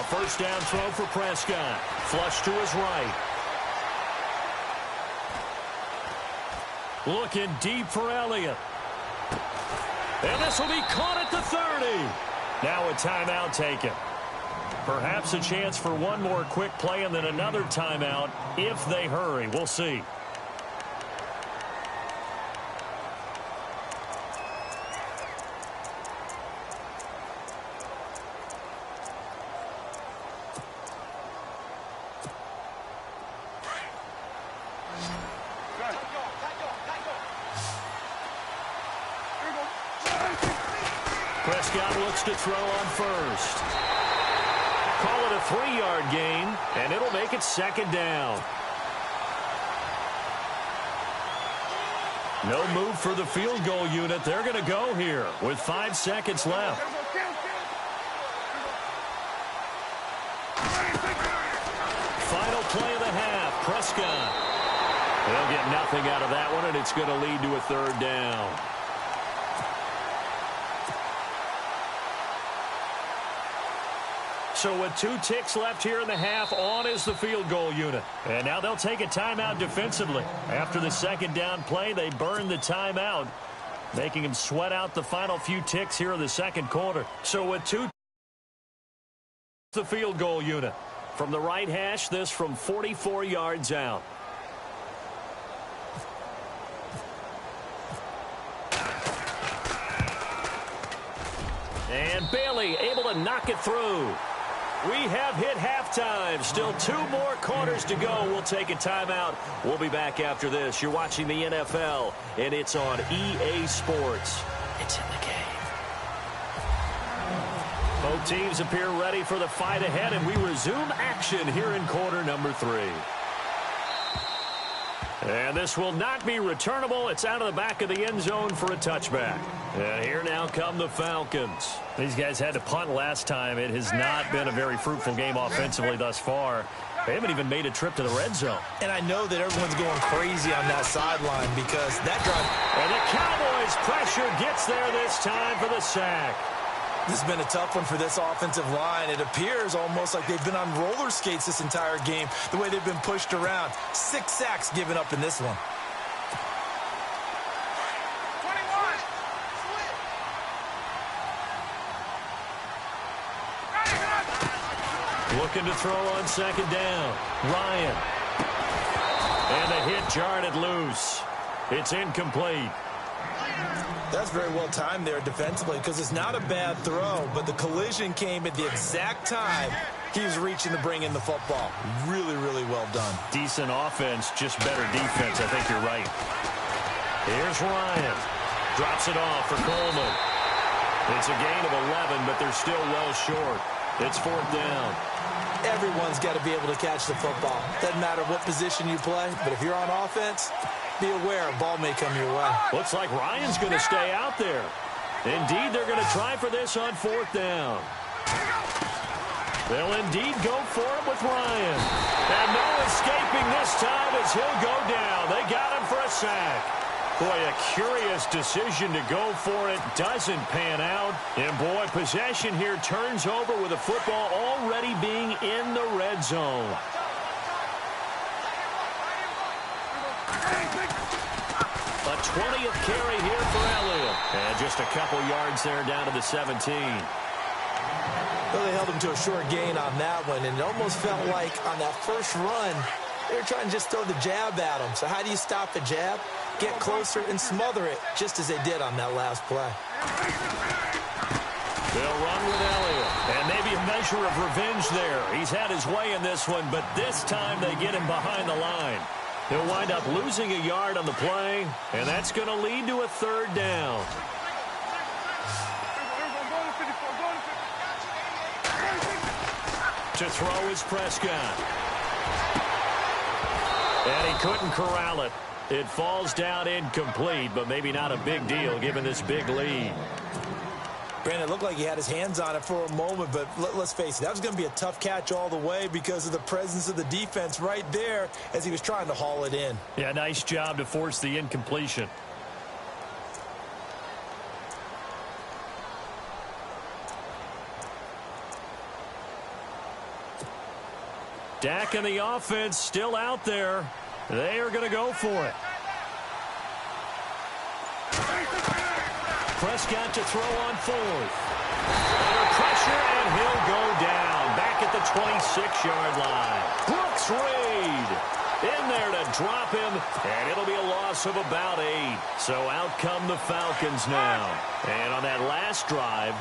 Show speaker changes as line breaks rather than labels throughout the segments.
first down throw for Prescott. Flush to his right. Looking deep for Elliott. And this will be caught at the 30. Now a timeout taken. Perhaps a chance for one more quick play and then another timeout if they hurry. We'll see. Prescott looks to throw on first. Call it a 3-yard gain, and it'll make it second down. No move for the field goal unit. They're going to go here with 5 seconds left. Final play of the half. Prescott. They'll get nothing out of that one, and it's going to lead to a third down. So with 2 ticks left here in the half, on is the field goal unit. And now they'll take a timeout defensively. After the second down play, they burn the timeout, making them sweat out the final few ticks here in the second quarter. So with 2, the field goal unit. From the right hash, this from 44 yards out. And Bailey able to knock it through. We have hit halftime. Still 2 more quarters to go. We'll take a timeout. We'll be back after this. You're watching the NFL, and it's on EA Sports. It's in the game. Both teams appear ready for the fight ahead, and we resume action here in quarter number 3. And this will not be returnable. It's out of the back of the end zone for a touchback. And here now come the Falcons. These guys had to punt last time. It has not been a very fruitful game offensively thus far. They haven't even made a trip to the red zone.
And I know that everyone's going crazy on that sideline because that drive.
And the Cowboys' pressure gets there this time for the sack.
This has been a tough one for this offensive line. It appears almost like they've been on roller skates this entire game, the way they've been pushed around. 6 sacks given up in this one.
Looking to throw on second down. Ryan. And the hit jarred it loose. It's incomplete.
That's very well timed there defensively because it's not a bad throw, but the collision came at the exact time he was reaching to bring in the football. Really, really well done.
Decent offense, just better defense. I think you're right. Here's Ryan. Drops it off for Coleman. It's a gain of 11, but they're still well short. It's 4th down.
Everyone's got to be able to catch the football. Doesn't matter what position you play, but if you're on offense, be aware a ball may come your way.
Looks like Ryan's going to stay out there. Indeed, they're going to try for this on 4th down. They'll indeed go for it with Ryan. And no escaping this time as he'll go down. They got him for a sack. Boy, a curious decision to go for it. Doesn't pan out. And, boy, possession here turns over with the football already being in the red zone. A 20th carry here for Elliott. And just a couple yards there down to the 17.
Well, they held him to a short gain on that one, and it almost felt like on that first run, they were trying to just throw the jab at him. So how do you stop a jab? Get closer and smother it, just as they did on that last play.
They'll run with Elliott, and maybe a measure of revenge there. He's had his way in this one, but this time they get him behind the line. He'll wind up losing a yard on the play, and that's going to lead to a 3rd down. To throw is Prescott. And he couldn't corral it. It falls down incomplete, but maybe not a big deal given this big lead.
Brandon, it looked like he had his hands on it for a moment, but let's face it, that was going to be a tough catch all the way because of the presence of the defense right there as he was trying to haul it in.
Yeah, nice job to force the incompletion. Dak and the offense still out there. They are going to go for it. Prescott to throw on fourth. Under pressure, and he'll go down. Back at the 26-yard line. Brooks Reed in there to drop him, and it'll be a loss of about 8. So out come the Falcons now. And on that last drive,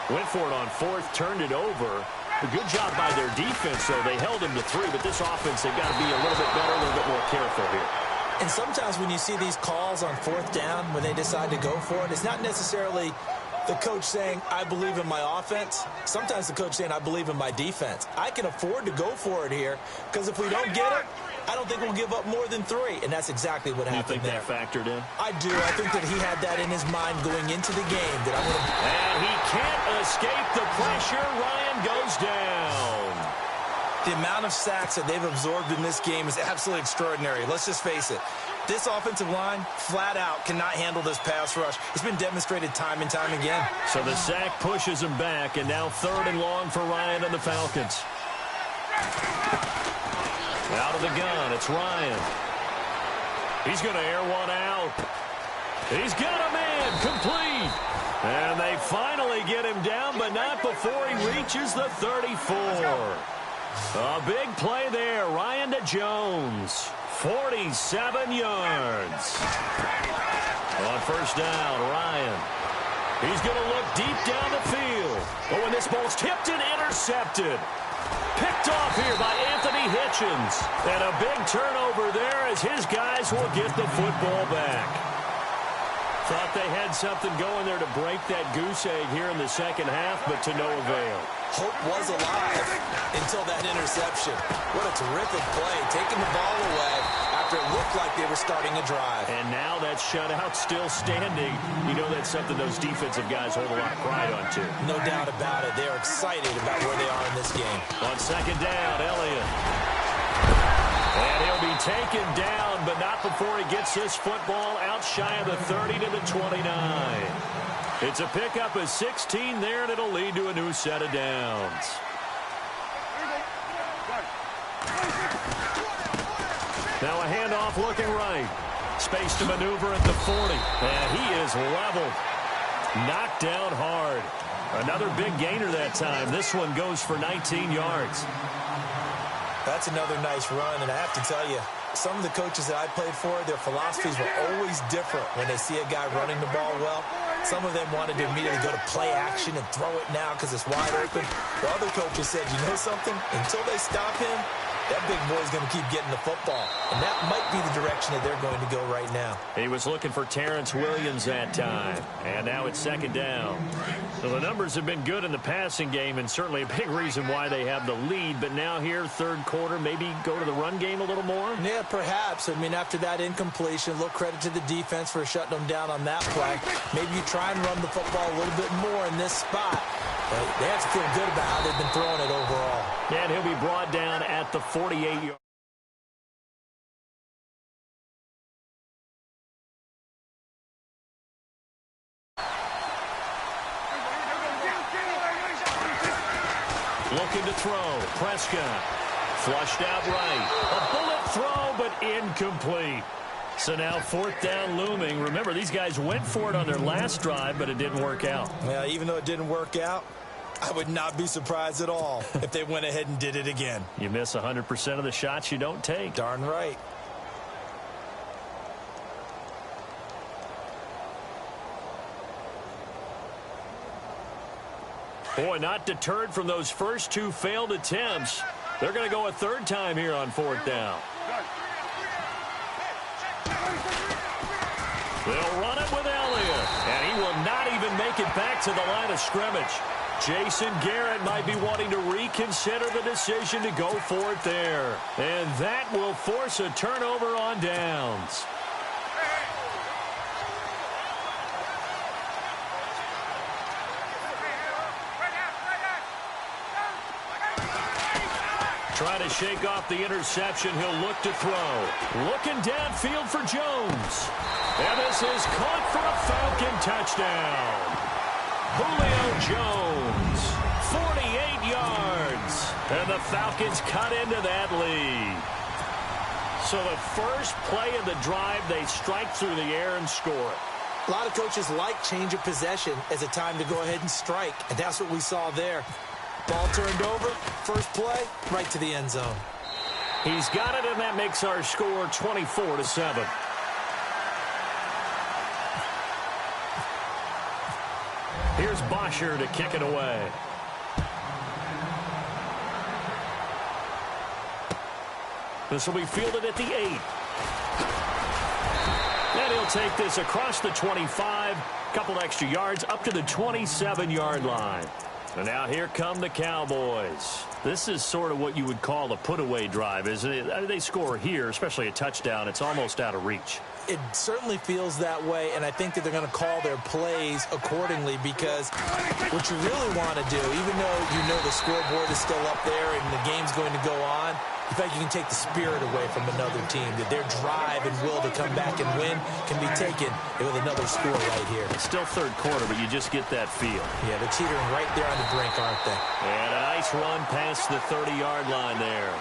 went for it on fourth, turned it over. A good job by their defense, though. They held him to 3, but this offense, they've got to be a little bit better, a little bit more careful here.
And sometimes when you see these calls on fourth down, when they decide to go for it, it's not necessarily the coach saying, I believe in my offense. Sometimes the coach saying, I believe in my defense. I can afford to go for it here, because if we don't get it, I don't think we'll give up more than 3. And that's exactly what happened there.
You think that factored in?
I do. I think that he had that in his mind going into the game. That I'm gonna...
And he can't escape the pressure. Ryan goes down.
The amount of sacks that they've absorbed in this game is absolutely extraordinary. Let's just face it. This offensive line, flat out, cannot handle this pass rush. It's been demonstrated time and time again.
So the sack pushes him back, and now 3rd and long for Ryan and the Falcons. Out of the gun, it's Ryan. He's going to air one out. He's got a man, complete. And they finally get him down, but not before he reaches the 34. A big play there. Ryan to Jones. 47 yards. On first down, Ryan. He's going to look deep down the field. Oh, and this ball's tipped and intercepted. Picked off here by Anthony Hitchens. And a big turnover there as his guys will get the football back. Thought they had something going there to break that goose egg here in the second half, but to no avail.
Hope was alive until that interception. What a terrific play, taking the ball away after it looked like they were starting a drive.
And now that shutout still standing. You know that's something those defensive guys hold a lot of pride on, too.
No doubt about it. They're excited about where they are in this game.
On second down, Elliott. And he'll be taken down, but not before he gets this football out shy of the 30 to the 29. It's a pickup of 16 there, and it'll lead to a new set of downs. Now a handoff looking right. Space to maneuver at the 40. And he is leveled. Knocked down hard. Another big gainer that time. This one goes for 19 yards.
That's another nice run, and I have to tell you, some of the coaches that I played for, their philosophies were always different when they see a guy running the ball well. Some of them wanted to immediately go to play action and throw it now because it's wide open. The other coaches said, you know something? Until they stop him, that big boy's going to keep getting the football. And that might be the direction that they're going to go right now.
He was looking for Terrence Williams that time. And now it's second down. So the numbers have been good in the passing game and certainly a big reason why they have the lead. But now here, third quarter, maybe go to the run game a little more?
Yeah, perhaps. I mean, after that incompletion, a little credit to the defense for shutting them down on that play. Maybe you try and run the football a little bit more in this spot. But they have to feel good about how they've been throwing it overall.
And he'll be brought down at the 48-yard. Looking to throw. Prescott. Flushed out right. A bullet throw, but incomplete. So now fourth down looming. Remember, these guys went for it on their last drive, but it didn't work out.
Yeah, even though it didn't work out, I would not be surprised at all if they went ahead and did it again.
You miss 100% of the shots you don't take.
Darn right.
Boy, not deterred from those first two failed attempts. They're going to go a third time here on fourth down. They'll run it with Elliott, and he will not even make it back to the line of scrimmage. Jason Garrett might be wanting to reconsider the decision to go for it there. And that will force a turnover on downs. Trying to shake off the interception. He'll look to throw. Looking downfield for Jones. And this is caught for a Falcon touchdown. Julio Jones, 48 yards. And the Falcons cut into that lead. So the first play of the drive, they strike through the air and score.
A lot of coaches like change of possession as a time to go ahead and strike, and that's what we saw there. Ball turned over, first play, right to the end zone.
He's got it, and that makes our score 24-7. Here's Bosher to kick it away. This will be fielded at the 8. And he'll take this across the 25, couple extra yards up to the 27-yard line. And now here come the Cowboys. This is sort of what you would call a put-away drive, isn't it? I mean, they score here, especially a touchdown. It's almost out of reach.
It certainly feels that way, and I think that they're going to call their plays accordingly, because what you really want to do, even though you know the scoreboard is still up there and the game's going to go on, in fact, you can take the spirit away from another team, that their drive and will to come back and win can be taken with another score right here.
It's still third quarter, but you just get that feel.
Yeah, they're teetering right there on the brink, aren't they?
And a nice run past the 30-yard line there.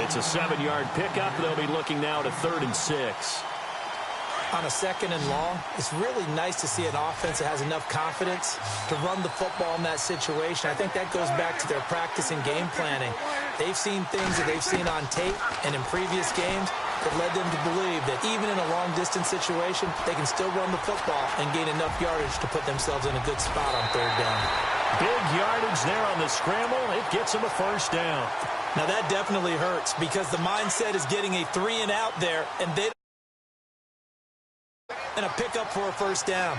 It's a 7-yard pickup. They'll be looking now to 3rd and 6.
On a 2nd and long, it's really nice to see an offense that has enough confidence to run the football in that situation. I think that goes back to their practice and game planning. They've seen things that they've seen on tape and in previous games that led them to believe that even in a long-distance situation, they can still run the football and gain enough yardage to put themselves in a good spot on 3rd down.
Big yardage there on the scramble. It gets them a 1st down.
Now that definitely hurts, because the mindset is getting a 3-and-out there, and they and a pickup for a 1st down.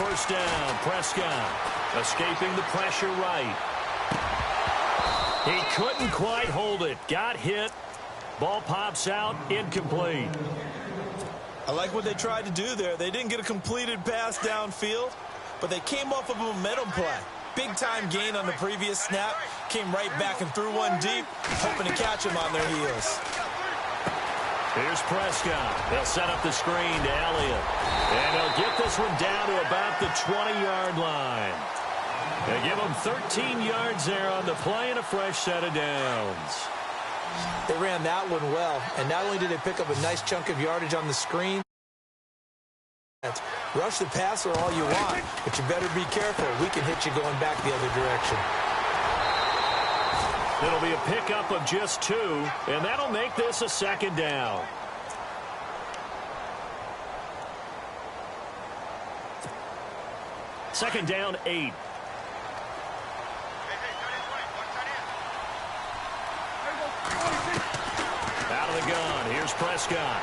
1st down, Prescott escaping the pressure right. He couldn't quite hold it. Got hit. Ball pops out, incomplete.
I like what they tried to do there. They didn't get a completed pass downfield, but they came off of a momentum play. Big-time gain on the previous snap. Came right back and threw one deep, hoping to catch them on their heels.
Here's Prescott. They'll set up the screen to Elliott. And they'll get this one down to about the 20-yard line. They give him 13 yards there on the play and a fresh set of downs.
They ran that one well, and not only did they pick up a nice chunk of yardage on the screen, rush the passer all you want, but you better be careful. We can hit you going back the other direction.
It'll be a pickup of just 2, and that'll make this a 2nd down. Second down, 8. Out of the gun, here's Prescott.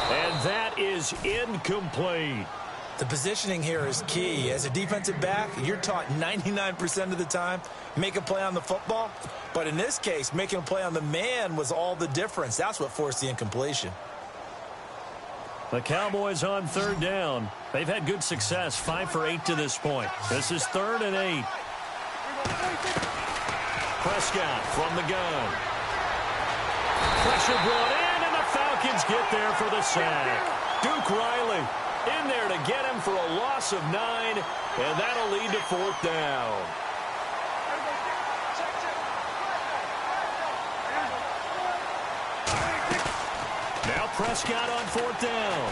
And that is incomplete.
The positioning here is key. As a defensive back, you're taught 99% of the time, make a play on the football. But in this case, making a play on the man was all the difference. That's what forced the incompletion.
The Cowboys on 3rd down. They've had good success, 5 for 8 to this point. This is 3rd and 8. Prescott from the gun. Pressure brought in, and the Falcons get there for the sack. Duke Riley in there to get him for a loss of 9, and that'll lead to 4th down. Now Prescott on 4th down.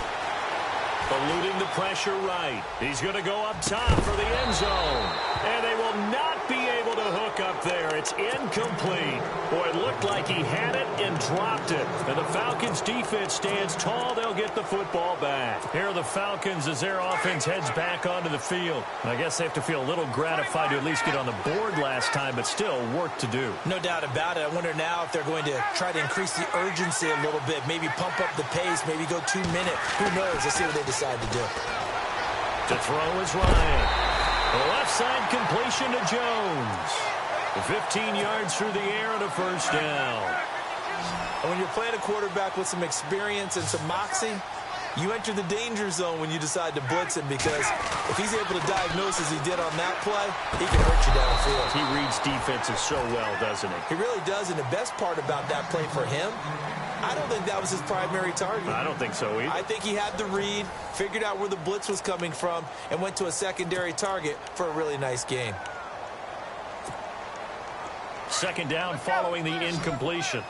Eluding the pressure right. He's going to go up top for the end zone. And they will not be able to hook up there. It's incomplete. Boy, it looked like he had it and dropped it. And the Falcons defense stands tall. They'll get the football back. Here are the Falcons as their offense heads back onto the field. I guess they have to feel a little gratified to at least get on the board last time, but still work to do.
No doubt about it. I wonder now if they're going to try to increase the urgency a little bit, maybe pump up the pace, maybe go 2 minute. Who knows? Let's see what they decide to do.
To throw is Ryan. The left side completion to Jones. 15 yards through the air and a 1st down.
And when you're playing a quarterback with some experience and some moxie, You enter the danger zone when you decide to blitz him, because if he's able to diagnose as he did on that play, he can hurt you downfield.
He reads defenses so well, doesn't he?
He really does, and the best part about that play for him, I don't think that was his primary target.
I don't think so either.
I think he had the read, figured out where the blitz was coming from, and went to a secondary target for a really nice game.
Second down following the incompletion.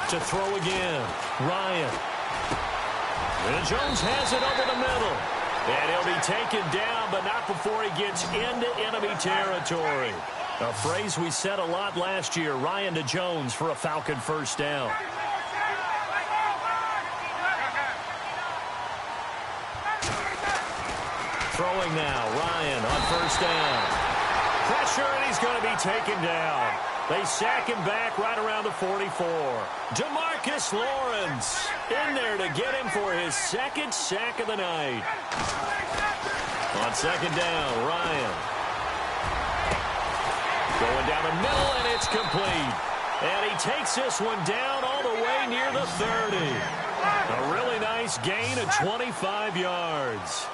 To throw again, Ryan. And Jones has it over the middle. And he'll be taken down, but not before he gets into enemy territory. A phrase we said a lot last year, Ryan to Jones for a Falcon first down. Throwing now, Ryan on first down. Pressure, and he's going to be taken down. They sack him back right around the 44. DeMarcus Lawrence in there to get him for his second sack of the night. On second down, Ryan. Going down the middle, and it's complete. And he takes this one down all the way near the 30. A really nice gain of 25 yards.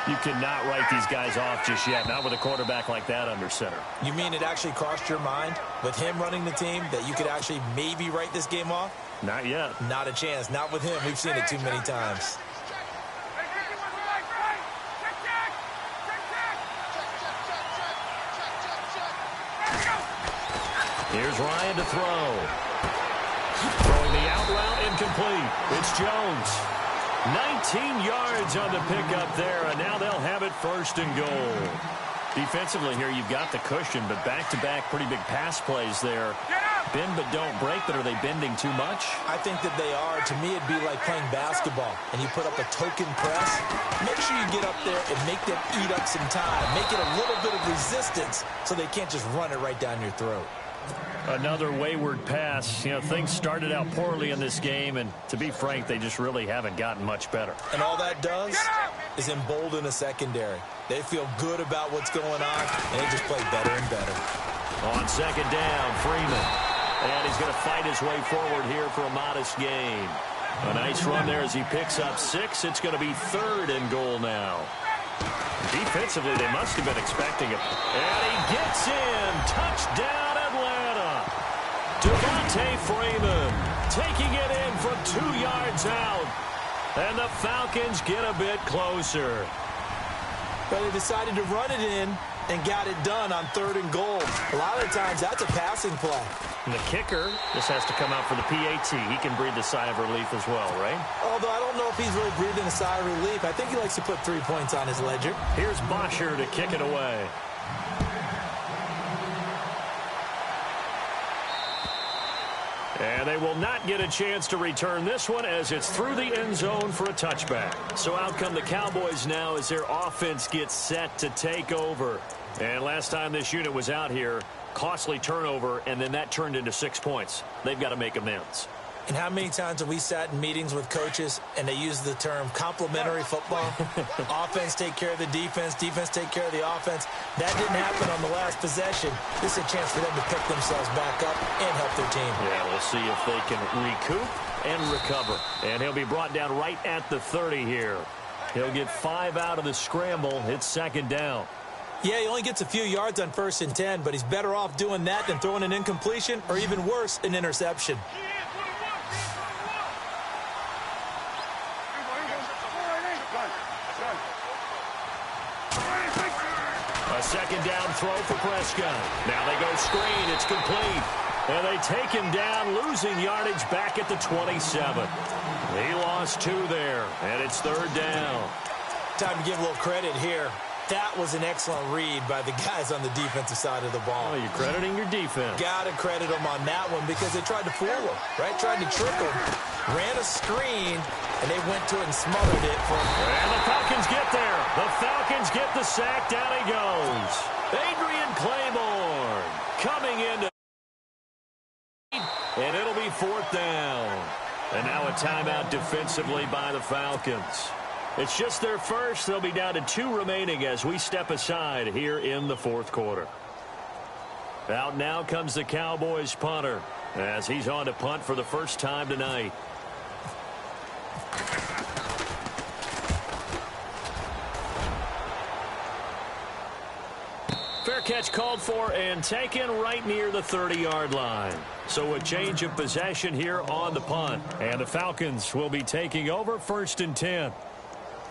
You cannot write these guys off just yet, not with a quarterback like that under center.
You mean it actually crossed your mind with him running the team that you could actually maybe write this game off?
Not yet.
Not a chance. Not with him. We've seen it too many times.
Here's Ryan to throw. Throwing the out route, incomplete. It's Jones. 19 yards on the pickup there, and now they'll have it first and goal. Defensively here, you've got the cushion, but back-to-back pretty big pass plays there. Bend but don't break, but are they bending too much?
I think that they are. To me, it'd be like playing basketball, and you put up a token press. Make sure you get up there and make them eat up some time. Make it a little bit of resistance so they can't just run it right down your throat.
Another wayward pass. You know, things started out poorly in this game, and to be frank, they just really haven't gotten much better.
And all that does is embolden a secondary. They feel good about what's going on, and they just play better and better.
On second down, Freeman. And he's going to fight his way forward here for a modest gain. A nice run there as he picks up 6. It's going to be third and goal now. Defensively, they must have been expecting it. And he gets in. Touchdown, Atlanta. Devontae Freeman taking it in from 2 yards out. And the Falcons get a bit closer.
But they decided to run it in and got it done on third and goal. A lot of the times, that's a passing play.
And the kicker just has to come out for the PAT. He can breathe a sigh of relief as well, right?
Although I don't know if he's really breathing a sigh of relief. I think he likes to put 3 points on his ledger.
Here's Bosher to kick it away. And they will not get a chance to return this one as it's through the end zone for a touchback. So out come the Cowboys now as their offense gets set to take over. And last time this unit was out here, costly turnover, and then that turned into 6 points. They've got to make amends.
And how many times have we sat in meetings with coaches and they use the term complementary football? Offense take care of the defense, defense take care of the offense. That didn't happen on the last possession. This is a chance for them to pick themselves back up and help their team.
Yeah, we'll see if they can recoup and recover. And he'll be brought down right at the 30 here. He'll get 5 out of the scramble. It's second down.
Yeah, he only gets a few yards on 1st and 10, but he's better off doing that than throwing an incompletion or even worse, an interception.
A second down throw for Prescott. Now they go screen. It's complete. And they take him down, losing yardage back at the 27. He lost 2 there, and it's third down.
Time to give a little credit here. That was an excellent read by the guys on the defensive side of the ball.
Oh, you're crediting your defense.
Got to credit them on that one because they tried to fool him, right? Tried to trick him. Ran a screen, and they went to it and smothered it.
And the Falcons get there. The Falcons get the sack. Down he goes. Adrian Claiborne coming into, and it'll be fourth down. And now a timeout defensively by the Falcons. It's just their first. They'll be down to 2 remaining as we step aside here in the fourth quarter. Out now comes the Cowboys punter. as he's on to punt for the first time tonight. Fair catch called for and taken right near the 30-yard line. So a change of possession here on the punt. And the Falcons will be taking over 1st and 10.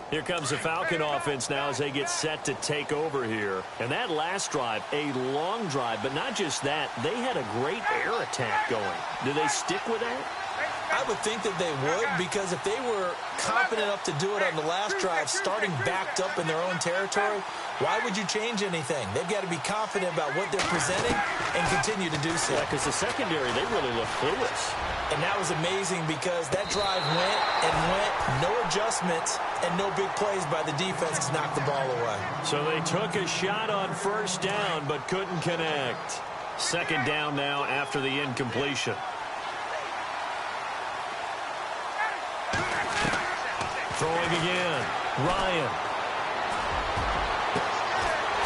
Here comes the Falcon offense now as they get set to take over here. And that last drive, a long drive, but not just that. They had a great air attack going. Do they stick with that?
I would think that they would, because if they were confident enough to do it on the last drive, starting backed up in their own territory, why would you change anything? They've got to be confident about what they're presenting and continue to do so.
Yeah, because the secondary, they really look clueless.
And that was amazing because that drive went and went, no adjustments, and no big plays by the defense to knock the ball away.
So they took a shot on 1st down but couldn't connect. 2nd down now after the incompletion. Throwing again. Ryan.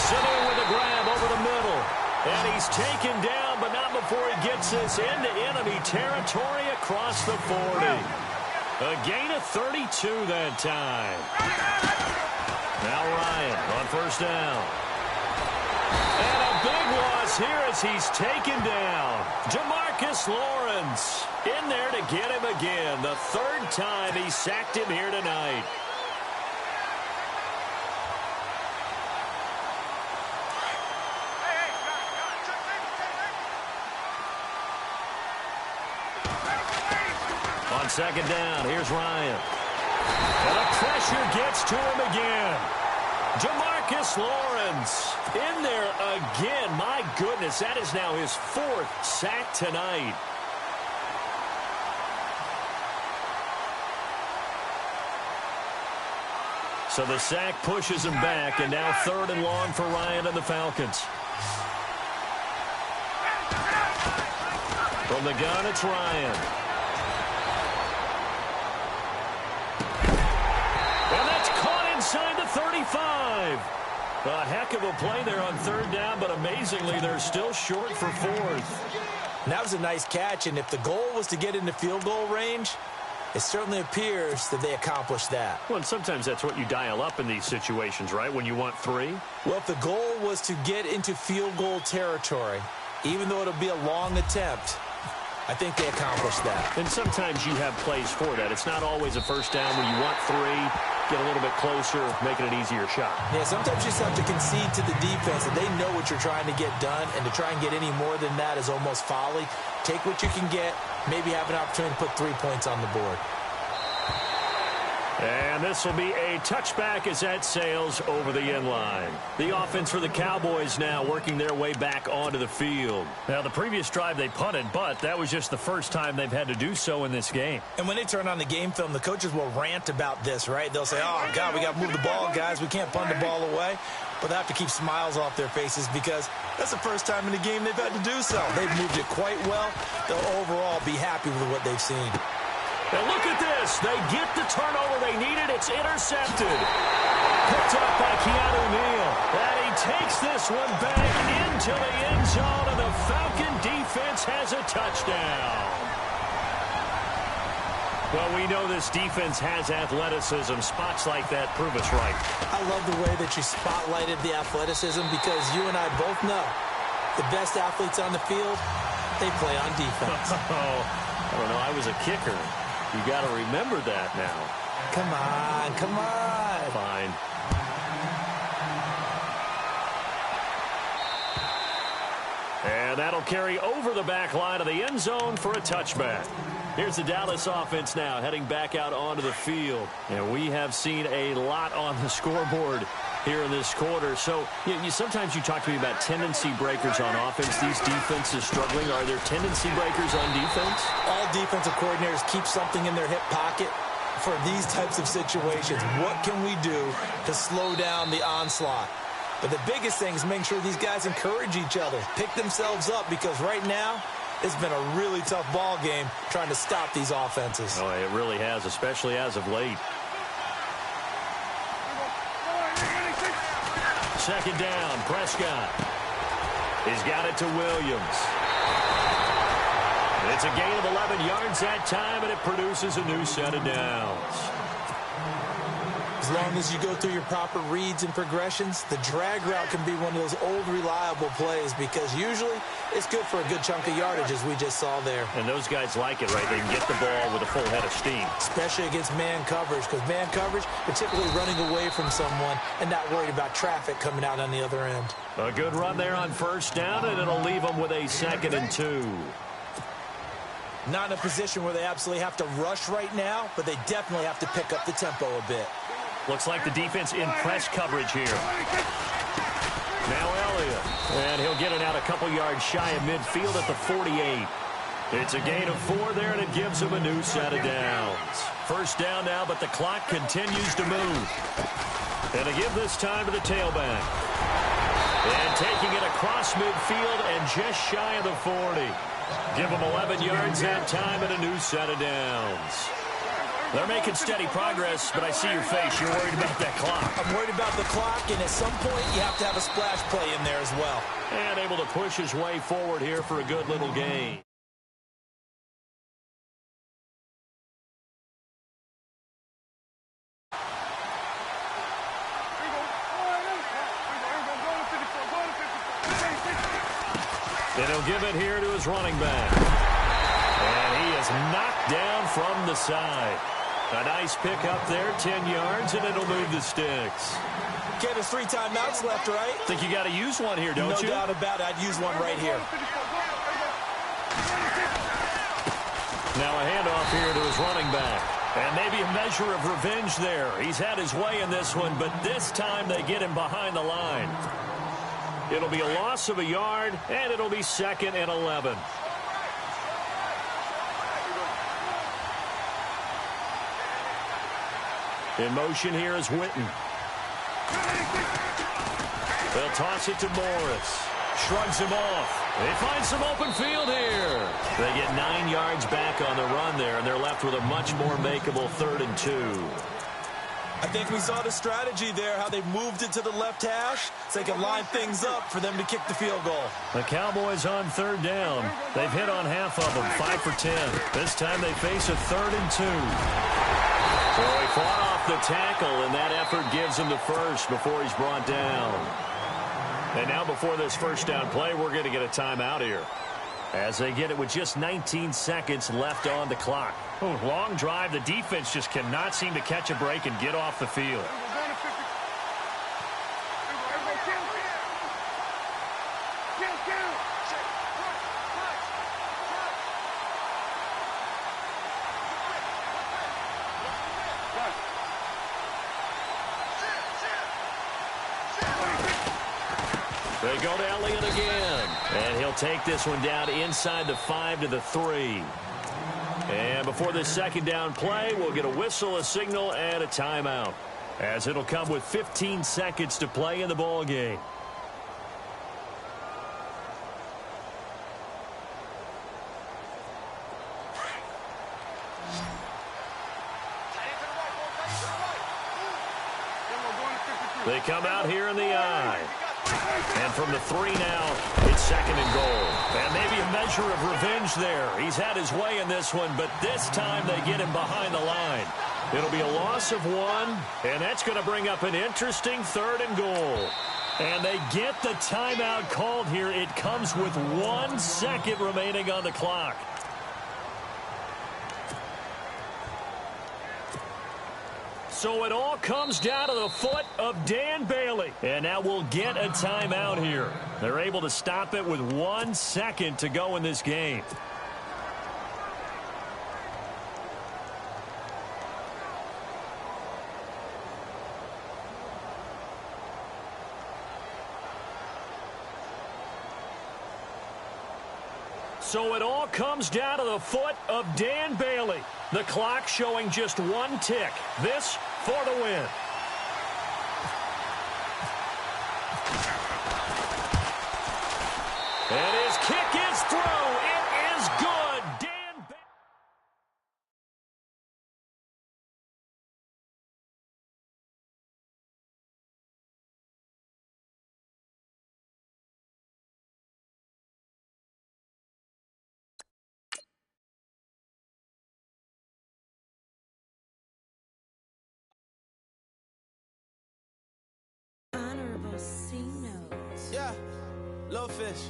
Sitting with a grab over the middle. And he's taken down, but not before he gets this into enemy territory across the 40. A gain of 32 that time. Now Ryan on 1st down. And a big loss here as he's taken down. Jamarcus Lawrence in there to get him again. The 3rd time he sacked him here tonight. On 2nd down, here's Ryan. And the pressure gets to him again. Jamarcus Lawrence in there again. My goodness, that is now his 4th sack tonight. So the sack pushes him back, and now 3rd and long for Ryan and the Falcons. From the gun, it's Ryan. And that's caught inside the 35. A heck of a play there on 3rd down, but amazingly, they're still short for 4th.
And that was a nice catch, and if the goal was to get into field goal range, it certainly appears that they accomplished that.
Well, and sometimes that's what you dial up in these situations, right, when you want 3?
Well, if the goal was to get into field goal territory, even though it'll be a long attempt, I think they accomplished that.
And sometimes you have plays for that. It's not always a 1st down when you want 3, get a little bit closer, making an easier shot.
Yeah, sometimes you just have to concede to the defense that they know what you're trying to get done, and to try and get any more than that is almost folly. Take what you can get, maybe have an opportunity to put 3 points on the board.
And this will be a touchback as that sails over the end line. The offense for the Cowboys now working their way back onto the field. Now, the previous drive they punted, but that was just the first time they've had to do so in this game.
And when they turn on the game film, the coaches will rant about this, right? They'll say, oh, God, we got to move the ball, guys. We can't punt the ball away. But they have to keep smiles off their faces because that's the first time in the game they've had to do so. They've moved it quite well. They'll overall be happy with what they've seen.
And look at this. They get the turnover they needed. It's intercepted. Picked up by Keanu Neal. And he takes this one back into the end zone, and the Falcon defense has a touchdown. Well, we know this defense has athleticism. Spots like that prove us right.
I love the way that you spotlighted the athleticism because you and I both know the best athletes on the field, they play on defense.
I don't know. I was a kicker. You got to remember that now.
Come on, come on.
Fine. And that'll carry over the back line of the end zone for a touchback. Here's the Dallas offense now heading back out onto the field. And we have seen a lot on the scoreboard here in this quarter. So sometimes you talk to me about tendency breakers on offense. These defenses struggling. Are there tendency breakers on defense?
All defensive coordinators keep something in their hip pocket for these types of situations. What can we do to slow down the onslaught? But the biggest thing is making sure these guys encourage each other, pick themselves up, because right now it's been a really tough ball game trying to stop these offenses.
Oh, it really has, especially as of late. 2nd down, Prescott. He's got it to Williams. It's a gain of 11 yards that time, and it produces a new set of downs.
As long as you go through your proper reads and progressions, the drag route can be one of those old reliable plays because usually it's good for a good chunk of yardage, as we just saw there.
And those guys like it, right? They can get the ball with a full head of steam.
Especially against man coverage, because man coverage, particularly running away from someone and not worried about traffic coming out on the other end.
A good run there on first down, and it'll leave them with a 2nd and 2.
Not in a position where they absolutely have to rush right now, but they definitely have to pick up the tempo a bit.
Looks like the defense in press coverage here. Now Elliott. And he'll get it out a couple yards shy of midfield at the 48. It's a gain of 4 there, and it gives him a new set of downs. First down now, but the clock continues to move. And they give this time to the tailback. And taking it across midfield and just shy of the 40. Give him 11 yards that time and a new set of downs. They're making steady progress, but I see your face. You're worried about that clock.
I'm worried about the clock, and at some point you have to have a splash play in there as well.
And able to push his way forward here for a good little gain. And he'll give it here to his running back. And he is knocked down from the side. A nice pick up there, 10 yards, and it'll move the sticks.
Okay, there's 3 timeouts left, right?
Think you got to use one here, don't you?
No doubt about it. I'd use one right here.
Now a handoff here to his running back. And maybe a measure of revenge there. He's had his way in this one, but this time they get him behind the line. It'll be a loss of a yard, and it'll be 2nd and 11. In motion here is Witten. They'll toss it to Morris. Shrugs him off. They find some open field here. They get 9 yards back on the run there, and they're left with a much more makeable 3rd and 2.
I think we saw the strategy there, how they moved it to the left hash so they can line things up for them to kick the field goal.
The Cowboys on 3rd down. They've hit on half of them, 5 for 10. This time they face a 3rd and 2. So he fought off the tackle, and that effort gives him the first before he's brought down. And now before this first down play, we're going to get a timeout here, as they get it with just 19 seconds left on the clock. Oh, long drive. The defense just cannot seem to catch a break and get off the field. They go to Elliott again, and he'll take this one down inside the 5 to the 3. And before this second down play, we'll get a whistle, a signal, and a timeout, as it'll come with 15 seconds to play in the ball game. They come out here in the eye. And from the 3 now, it's 2nd and goal. And maybe a measure of revenge there. He's had his way in this one, but this time they get him behind the line. It'll be a loss of 1, and that's going to bring up an interesting 3rd and goal. And they get the timeout called here. It comes with 1 second remaining on the clock. So it all comes down to the foot of Dan Bailey. And now we'll get a timeout here. They're able to stop it with 1 second to go in this game. So it all comes down to the foot of Dan Bailey. The clock showing just 1 tick. This for the win. And his kick is through. It is good. Dan Bailey.
Little fish.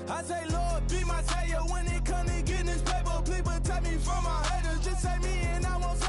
I say, Lord, be my savior when it comes to getting this paper. Please protect me from my haters. Just say me and I won't